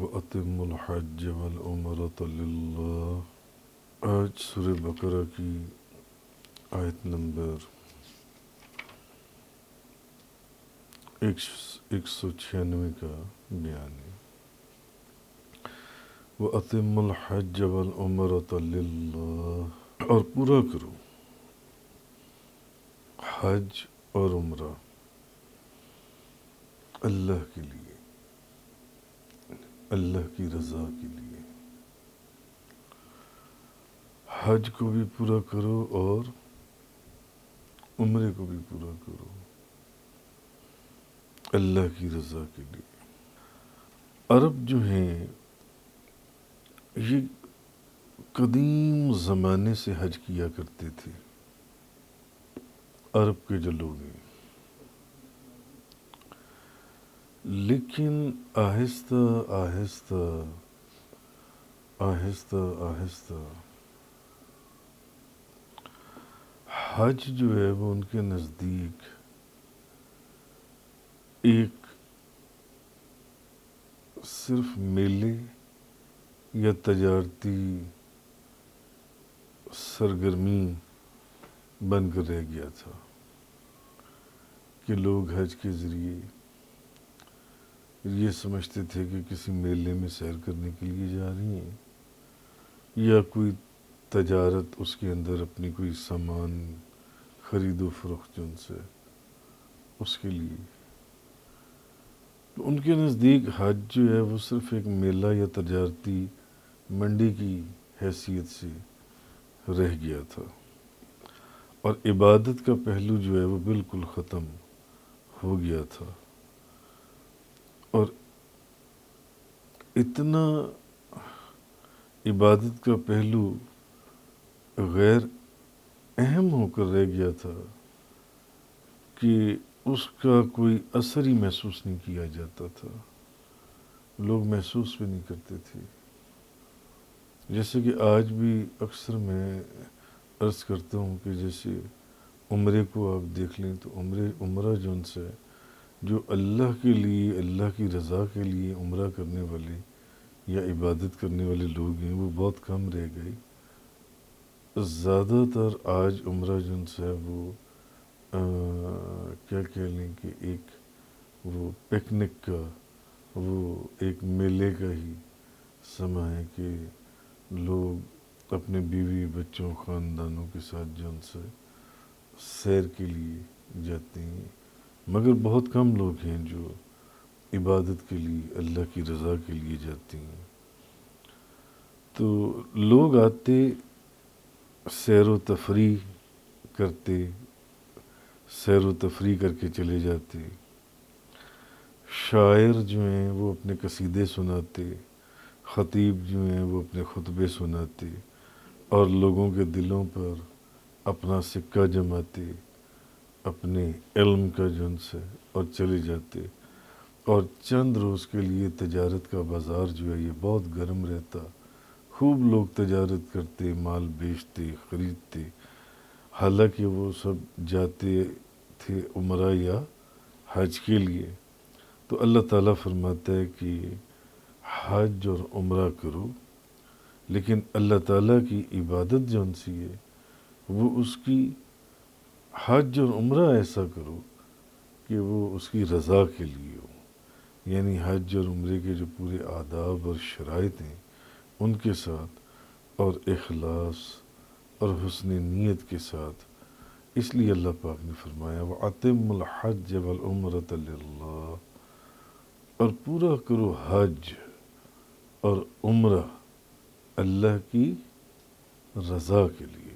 وَأَتِمُّوا الْحَجَّ وَالْعُمْرَةَ لِلَّهِ۔ آج سورہ بقرہ کی آیت نمبر 196 کا بیان ہے۔ وَأَتِمُّوا الْحَجَّ وَالْعُمْرَةَ لِلَّهِ، اور پورا کرو حج اور عمرہ اللہ کے لیے، اللہ کی رضا کے لیے۔ حج کو بھی پورا کرو اور عمرے کو بھی پورا کرو اللہ کی رضا کے لیے۔ عرب جو ہیں یہ قدیم زمانے سے حج کیا کرتے تھے۔ عرب کے جو لوگ ہیں، لیکن آہستہ آہستہ آہستہ آہستہ حج جو ہے وہ ان کے نزدیک ایک صرف میلے یا تجارتی سرگرمی بن کر رہ گیا تھا کہ لوگ حج کے ذریعے یہ سمجھتے تھے کہ کسی میلے میں سیر کرنے کے لیے جا رہی ہیں یا کوئی تجارت، اس کے اندر اپنی کوئی سامان خرید و فروخت جن سے اس کے لیے۔ تو ان کے نزدیک حج جو ہے وہ صرف ایک میلہ یا تجارتی منڈی کی حیثیت سے رہ گیا تھا، اور عبادت کا پہلو جو ہے وہ بالکل ختم ہو گیا تھا۔ اور اتنا عبادت کا پہلو غیر اہم ہو کر رہ گیا تھا کہ اس کا کوئی اثر ہی محسوس نہیں کیا جاتا تھا، لوگ محسوس بھی نہیں کرتے تھے۔ جیسے کہ آج بھی اکثر میں عرض کرتا ہوں کہ جیسے عمرے کو آپ دیکھ لیں تو عمرہ جو ان سے جو اللہ کے لیے، اللہ کی رضا کے لیے عمرہ کرنے والے یا عبادت کرنے والے لوگ ہیں وہ بہت کم رہ گئے۔ زیادہ تر آج عمرہ جن سے وہ کیا کہہ لیں کہ ایک وہ پکنک کا، وہ ایک میلے کا ہی سما ہے کہ لوگ اپنے بیوی بچوں خاندانوں کے ساتھ جو ان سے سیر کے لیے جاتے ہیں، مگر بہت کم لوگ ہیں جو عبادت کے لیے، اللہ کی رضا کے لیے جاتے ہیں۔ تو لوگ آتے، سیر و تفریح کرتے، سیر و تفریح کر کے چلے جاتے، شاعر جو ہیں وہ اپنے قصیدے سناتے، خطیب جو ہیں وہ اپنے خطبے سناتے اور لوگوں کے دلوں پر اپنا سکہ جماتے اپنے علم کا جن سے، اور چلے جاتے۔ اور چند روز کے لیے تجارت کا بازار جو ہے یہ بہت گرم رہتا، خوب لوگ تجارت کرتے، مال بیچتے، خریدتے، حالانکہ وہ سب جاتے تھے عمرہ یا حج کے لیے۔ تو اللہ تعالیٰ فرماتا ہے کہ حج اور عمرہ کرو، لیکن اللہ تعالیٰ کی عبادت جو ان سی ہے وہ اس کی حج اور عمرہ ایسا کرو کہ وہ اس کی رضا کے لیے ہو، یعنی حج اور عمرے کے جو پورے آداب اور شرائط ہیں ان کے ساتھ، اور اخلاص اور حسن نیت کے ساتھ۔ اس لیے اللہ پاک نے فرمایا وَأَتِمُّوا الْحَجَّ وَالْعُمْرَةَ لِلَّهِ، اور پورا کرو حج اور عمرہ اللہ کی رضا کے لیے۔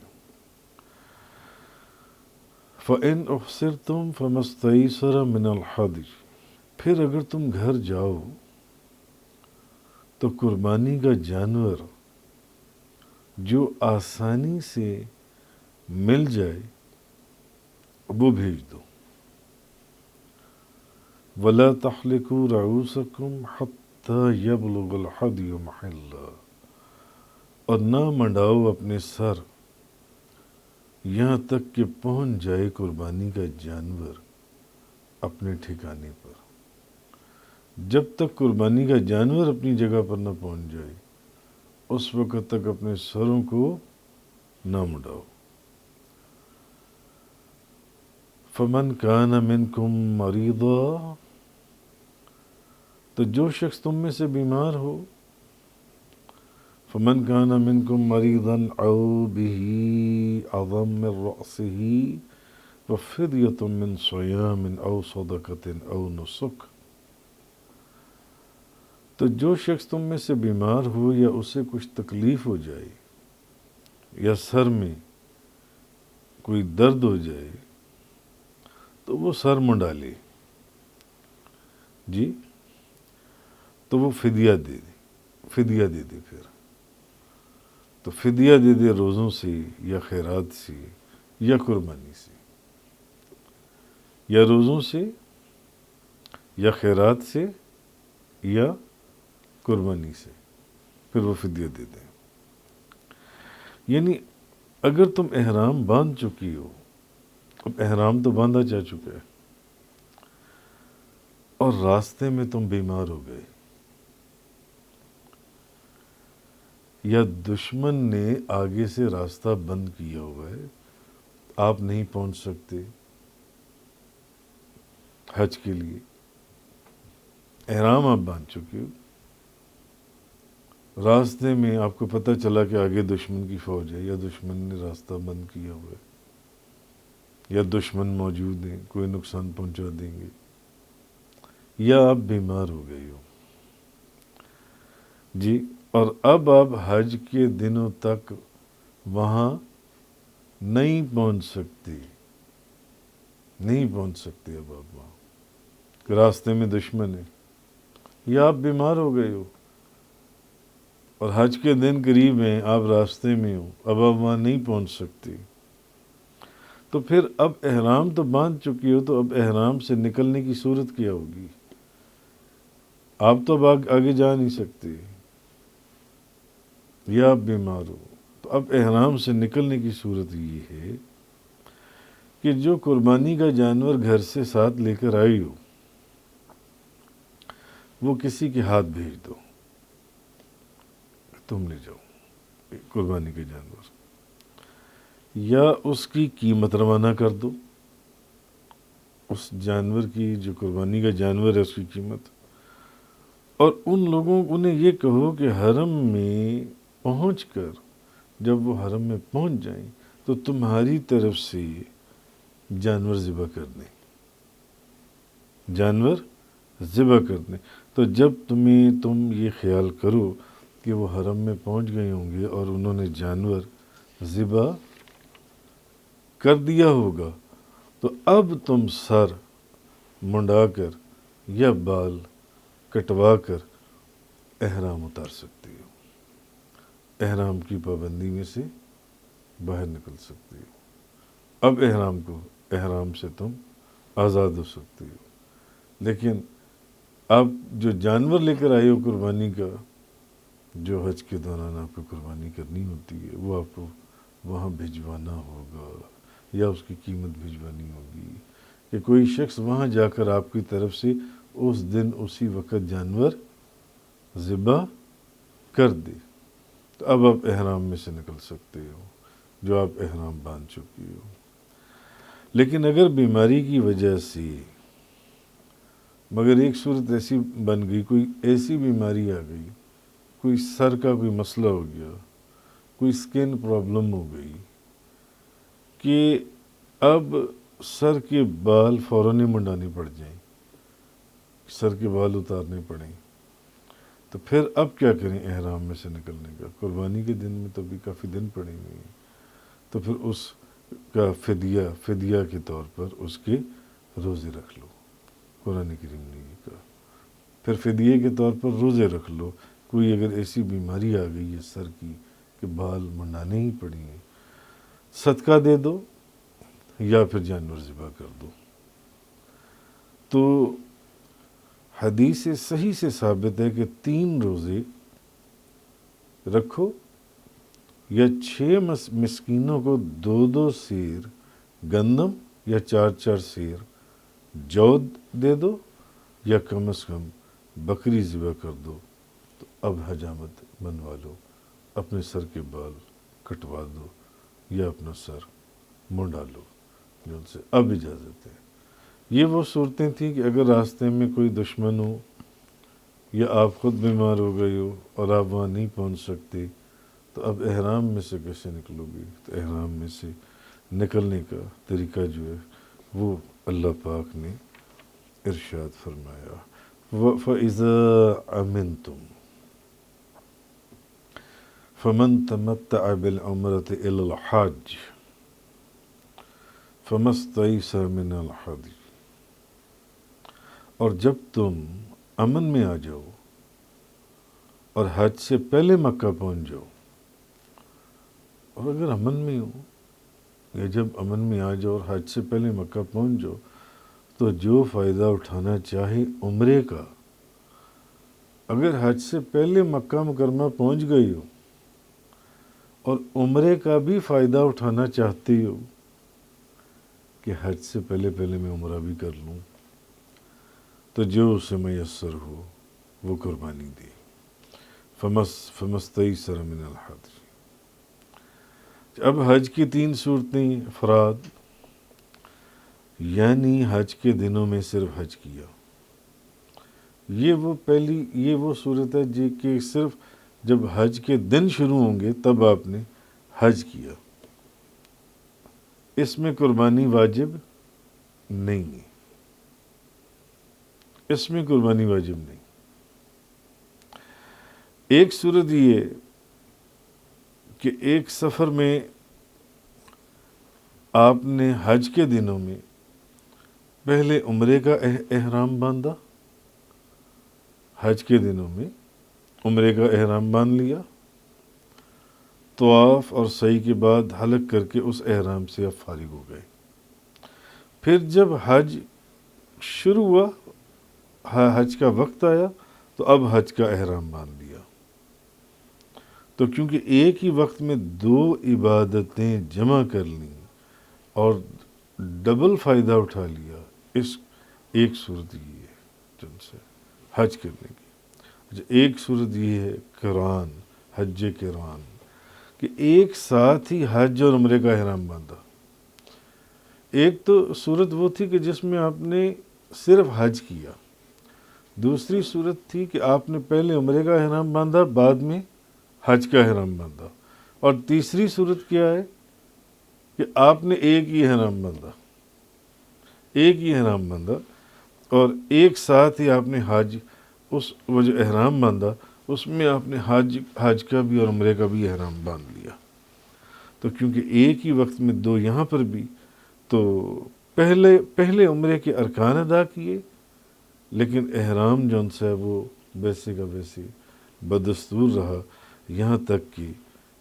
فَإِنْ أُحْصِرْتُمْ فَمَا اسْتَيْسَرَ مِنَ الْهَدْيِ، پھر اگر تم گھر جاؤ تو قربانی کا جانور جو آسانی سے مل جائے وہ بھیج دو۔ وَلَا تَحْلِقُوا رُؤُوسَكُمْ حَتَّى يَبْلُغَ الْهَدْيُ مَحِلَّهُ، اور نہ منڈاؤ اپنے سر یہاں تک کہ پہنچ جائے قربانی کا جانور اپنے ٹھکانے پر۔ جب تک قربانی کا جانور اپنی جگہ پر نہ پہنچ جائے اس وقت تک اپنے سروں کو نہ مڈاؤ۔ فمن کان منکم مریضا، تو جو شخص تم میں سے بیمار ہو، فمن کان منکم مریضا او به عظم من رأسه وفدیۃ من صیام او صدقۃ او نسک، تو جو شخص تم میں سے بیمار ہو یا اسے کچھ تکلیف ہو جائے یا سر میں کوئی درد ہو جائے تو وہ سر منڈا لے، جی، تو وہ فدیہ دے دے پھر تو فدیہ دے دے روزوں سے یا خیرات سے یا قربانی سے، یا روزوں سے یا خیرات سے یا قربانی سے، پھر وہ فدیہ دے دیں۔ یعنی اگر تم احرام باندھ چکی ہو، اب احرام تو باندھا جا چکا ہے، اور راستے میں تم بیمار ہو گئے یا دشمن نے آگے سے راستہ بند کیا ہوا ہے، آپ نہیں پہنچ سکتے حج کے لیے، احرام آپ باندھ چکے ہو، راستے میں آپ کو پتہ چلا کہ آگے دشمن کی فوج ہے یا دشمن نے راستہ بند کیا ہوا ہے یا دشمن موجود ہیں، کوئی نقصان پہنچا دیں گے، یا آپ بیمار ہو گئے ہو، جی، اور اب آپ حج کے دنوں تک وہاں نہیں پہنچ سکتے اب آپ وہاں، راستے میں دشمن ہے یا آپ بیمار ہو گئے ہو اور حج کے دن قریب ہیں، آپ راستے میں ہو، اب آپ وہاں نہیں پہنچ سکتے، تو پھر اب احرام تو باندھ چکی ہو، تو اب احرام سے نکلنے کی صورت کیا ہوگی؟ آپ تو اب آگے جا نہیں سکتے یا آپ بیمار ہو، تو اب احرام سے نکلنے کی صورت یہ ہے کہ جو قربانی کا جانور گھر سے ساتھ لے کر آئی ہو وہ کسی کے ہاتھ بھیج دو، تم لے جاؤ قربانی کے جانور، یا اس کی قیمت روانہ کر دو، اس جانور کی جو قربانی کا جانور ہے اس کی قیمت، اور ان لوگوں انہیں یہ کہو کہ حرم میں پہنچ کر جب وہ حرم میں پہنچ جائیں تو تمہاری طرف سے جانور ذبح کر دیں، تو جب تم یہ خیال کرو کہ وہ حرم میں پہنچ گئے ہوں گے اور انہوں نے جانور ذبح کر دیا ہوگا، تو اب تم سر منڈا کر یا بال کٹوا کر احرام اتار سکتے ہو، احرام کی پابندی میں سے باہر نکل سکتے ہو، اب احرام سے تم آزاد ہو سکتے ہو۔ لیکن آپ جو جانور لے کر آئے ہو قربانی کا، جو حج کے دوران آپ کو قربانی کرنی ہوتی ہے، وہ آپ کو وہاں بھجوانا ہوگا یا اس کی قیمت بھجوانی ہوگی، کہ کوئی شخص وہاں جا کر آپ کی طرف سے اس دن اسی وقت جانور ذبح کر دے، تو اب آپ احرام میں سے نکل سکتے ہو جو آپ احرام باندھ چکی ہو۔ لیکن اگر بیماری کی وجہ سے، مگر ایک صورت ایسی بن گئی، کوئی ایسی بیماری آ گئی، کوئی سر کا کوئی مسئلہ ہو گیا، کوئی سکن پرابلم ہو گئی کہ اب سر کے بال فوراً منڈانے پڑ جائیں، سر کے بال اتارنے پڑیں، تو پھر اب کیا کریں احرام میں سے نکلنے کا؟ قربانی کے دن میں تو بھی کافی دن پڑے ہوئے ہیں، تو پھر اس کا فدیہ کے طور پر اس کے روزے رکھ لو، قرآن کریم نے یہ کہا، پھر فدیے کے طور پر روزے رکھ لو۔ کوئی اگر ایسی بیماری آ گئی ہے سر کی کہ بال منڈانے ہی پڑیں گے، صدقہ دے دو یا پھر جانور ذبح کر دو۔ تو حدیث صحیح سے ثابت ہے کہ 3 روزے رکھو یا 6 مسکینوں کو 2 سیر گندم یا 4 سیر جو دے دو، یا کم از کم بکری ذبح کر دو تو اب حجامت بنوا لو، اپنے سر کے بال کٹوا دو یا اپنا سر منڈا لو، جن سے اب اجازت ہے۔ یہ وہ صورتیں تھیں کہ اگر راستے میں کوئی دشمن ہو یا آپ خود بیمار ہو گئے ہو اور آپ وہاں نہیں پہنچ سکتے تو اب احرام میں سے کیسے نکلو گے؟ تو احرام میں سے نکلنے کا طریقہ جو ہے وہ اللہ پاک نے ارشاد فرمایا، فَإِذَا أَمِنْتُمْ فَمَنْ تَمَتَّعَ بِالْعُمْرَةِ إِلَى الْحَجِّ فَمَا اسْتَيْسَرَ مِنَ الْهَدْيِ۔ اور جب تم امن میں آ جاؤ اور حج سے پہلے مکہ پہنچ جاؤ، اور اگر امن میں ہو یا جب امن میں آ جاؤ اور حج سے پہلے مکہ پہنچ جاؤ تو جو فائدہ اٹھانا چاہے عمرے کا، اگر حج سے پہلے مکہ مکرمہ پہنچ گئی ہو اور عمرے کا بھی فائدہ اٹھانا چاہتی ہو کہ حج سے پہلے میں عمرہ بھی کر لوں، تو جو اسے میسر ہو وہ قربانی دے، فَمَسْتَيْسَرَ مِنَ الْهَدْيِ۔ اب حج کی 3 صورتیں افراد، یعنی حج کے دنوں میں صرف حج کیا، یہ وہ صورت ہے جی کہ صرف جب حج کے دن شروع ہوں گے تب آپ نے حج کیا، اس میں قربانی واجب نہیں ہے، اس میں قربانی واجب نہیں۔ ایک صورت یہ کہ ایک سفر میں آپ نے حج کے دنوں میں پہلے عمرے کا احرام باندھا، حج کے دنوں میں عمرے کا احرام باندھ لیا، طواف اور سعی کے بعد حلق کر کے اس احرام سے آپ فارغ ہو گئے۔ پھر جب حج شروع ہوا، حج کا وقت آیا تو اب حج کا احرام باندھ لیا۔ تو کیونکہ ایک ہی وقت میں 2 عبادتیں جمع کر لیں اور ڈبل فائدہ اٹھا لیا، اس ایک صورت یہ ہے جن سے حج کرنے کی۔ ایک صورت یہ ہے قران، حج قران، کہ ایک ساتھ ہی حج اور عمرے کا احرام باندھا۔ ایک تو صورت وہ تھی کہ جس میں آپ نے صرف حج کیا، دوسری صورت تھی کہ آپ نے پہلے عمرے کا احرام باندھا بعد میں حج کا احرام باندھا، اور تیسری صورت کیا ہے کہ آپ نے ایک ہی احرام باندھا اور ایک ساتھ ہی آپ نے وہ جو احرام باندھا اس میں آپ نے حج کا بھی اور عمرے کا بھی احرام باندھ لیا۔ تو کیونکہ ایک ہی وقت میں 2 یہاں پر بھی، تو پہلے عمرے کے ارکان ادا کیے، لیکن احرام جو ان سے وہ ویسے کا ویسے بدستور رہا، یہاں تک کہ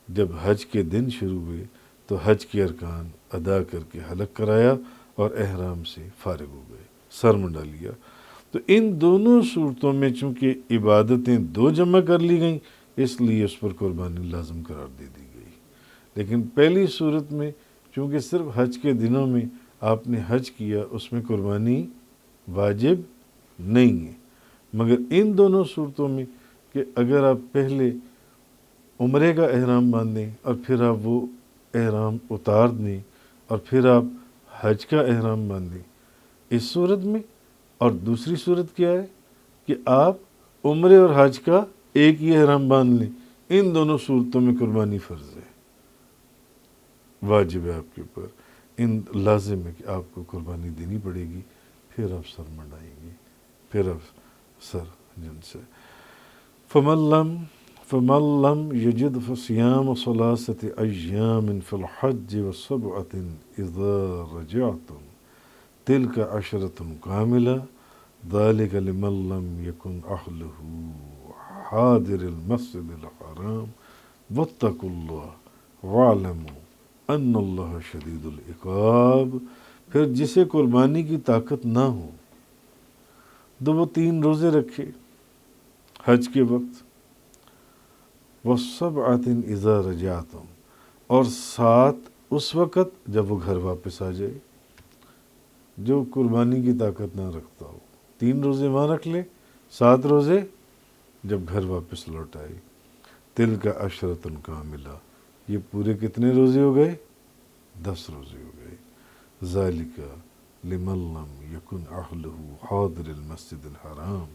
جب حج کے دن شروع ہوئے تو حج کے ارکان ادا کر کے حلق کرایا اور احرام سے فارغ ہو گئے، سر منڈا لیا۔ تو ان دونوں صورتوں میں چونکہ عبادتیں 2 جمع کر لی گئیں، اس لیے اس پر قربانی لازم قرار دے دی گئی۔ لیکن پہلی صورت میں چونکہ صرف حج کے دنوں میں آپ نے حج کیا، اس میں قربانی واجب نہیں ہے، مگر ان دونوں صورتوں میں کہ اگر آپ پہلے عمرے کا احرام باندھیں اور پھر آپ وہ احرام اتار دیں اور پھر آپ حج کا احرام باندھیں، اس صورت میں، اور دوسری صورت کیا ہے کہ آپ عمرے اور حج کا ایک ہی احرام باندھ لیں، ان دونوں صورتوں میں قربانی فرض ہے، واجب ہے آپ کے اوپر، لازم ہے کہ آپ کو قربانی دینی پڑے گی، پھر آپ سر منڈائیں گے، پھر آپ سر جن سے فَمَن لَّمْ يَجِدْ فَصِيَامُ 3 أَيَّامٍ فِي الْحَجِّ و7 إِذَا رَجَعْتُمْ تِلْكَ 10 كَامِلَةٌ ذَلِكَ لِمَن لَّمْ يَكُنْ أَهْلُهُ حَاضِرِ الْمَسْجِدِ الْحَرَامِ وَاتَّقُوا اللَّهَ وَاعْلَمُوا أَنَّ اللَّهَ شَدِيدُ الْعِقَابِ۔ پھر جسے قربانی کی طاقت نہ ہو تو وہ 3 روزے رکھے حج کے وقت، وَالسَّبْعَةٍ إِذَا رَجَعْتُمْ، اور 7 اس وقت جب وہ گھر واپس آ جائے، جو قربانی کی طاقت نہ رکھتا ہو 3 روزے وہاں رکھ لے 7 روزے جب گھر واپس لوٹ آئی، تل کا عشرۃ کاملہ، یہ پورے کتنے روزے ہو گئے؟ 10 روزے ہو گئے۔ ذالک لمن لم یکن اہلہ حاضر المسجد الحرام،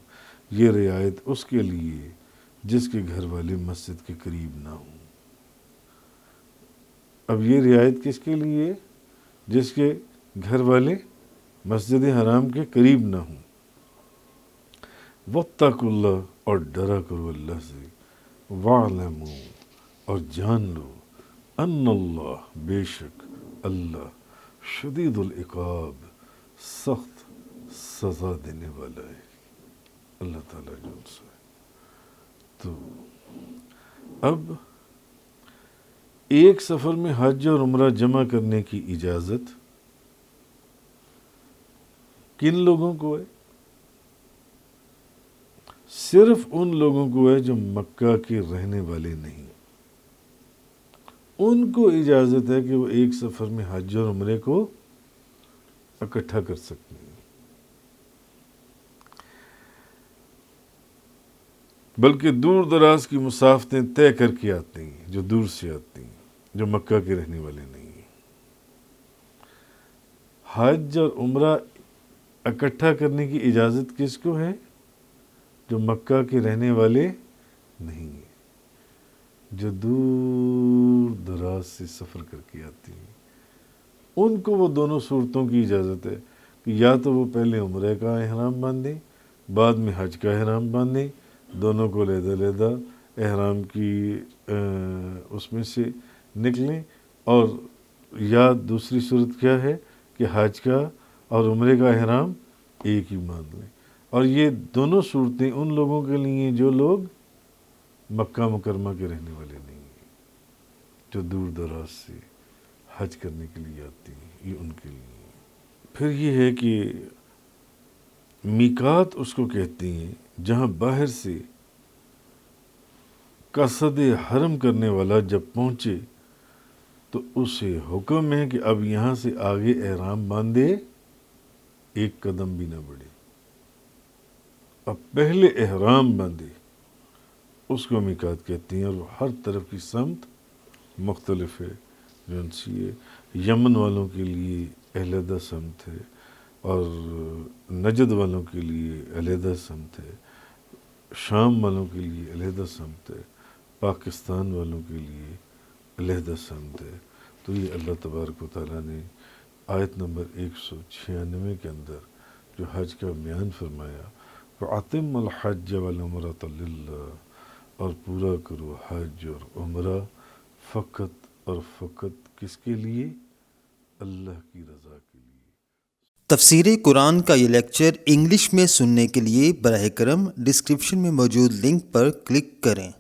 یہ رعایت اس کے لیے جس کے گھر والے مسجد کے قریب نہ ہوں۔ اب یہ رعایت کس کے لیے؟ جس کے گھر والے مسجد حرام کے قریب نہ ہوں۔ واتقوا اللہ، اور ڈرا کرو اللہ سے، واعلموا، اور جان لو، ان اللہ، بے شک اللہ، شدید العقاب، سخت سزا دینے والا ہے۔ اللہ تعالیٰ جو ان سے تو اب ایک سفر میں حج اور عمرہ جمع کرنے کی اجازت کن لوگوں کو ہے؟ صرف ان لوگوں کو ہے جو مکہ کے رہنے والے نہیں، ان کو اجازت ہے کہ وہ ایک سفر میں حج اور عمرے کو اکٹھا کر سکتے ہیں۔ بلکہ دور دراز کی مسافتیں طے کر کے آتے ہیں، جو دور سے آتے ہیں، جو مکہ کے رہنے والے نہیں ہیں۔ حج اور عمرہ اکٹھا کرنے کی اجازت کس کو ہے؟ جو مکہ کے رہنے والے نہیں ہیں، جو دور دراز سے سفر کر کے آتے ہیں، ان کو وہ دونوں صورتوں کی اجازت ہے کہ یا تو وہ پہلے عمرے کا احرام باندھیں، بعد میں حج کا احرام باندھیں، دونوں کو علیحدہ علیحدہ احرام کی اس میں سے نکلیں، اور یا دوسری صورت کیا ہے کہ حج کا اور عمرے کا احرام ایک ہی باندھ لیں۔ اور یہ دونوں صورتیں ان لوگوں کے لیے جو لوگ مکہ مکرمہ کے رہنے والے نہیں ہیں، جو دور دراز سے حج کرنے کے لیے آتے ہیں، یہ ان کے لیے۔ پھر یہ ہے کہ میقات اس کو کہتے ہیں جہاں باہر سے قصد حرم کرنے والا جب پہنچے تو اسے حکم ہے کہ اب یہاں سے آگے احرام باندھے، ایک قدم بھی نہ بڑھے، اب پہلے احرام باندھے، اس کو میقات کہتے ہیں۔ اور وہ ہر طرف کی سمت مختلف ہے، جو ان سے یمن والوں کے لیے علیحدہ سمت ہے، اور نجد والوں کے لیے علیحدہ سمت ہے، شام والوں کے لیے علیحدہ سمت ہے، پاکستان والوں کے لیے علیحدہ سمت ہے۔ تو یہ اللہ تبارک و تعالیٰ نے آیت نمبر 196 کے اندر جو حج کا بیان فرمایا، وَأَتِمُّ الْحَجَّ وَالْعُمْرَةَ لِلَّهِ، اور پورا کرو حج اور عمرہ فقط اور فقط کس کے لیے؟ اللہ کی رضا کے لیے۔ تفسیر قرآن کا یہ لیکچر انگلش میں سننے کے لیے براہ کرم ڈسکرپشن میں موجود لنک پر کلک کریں۔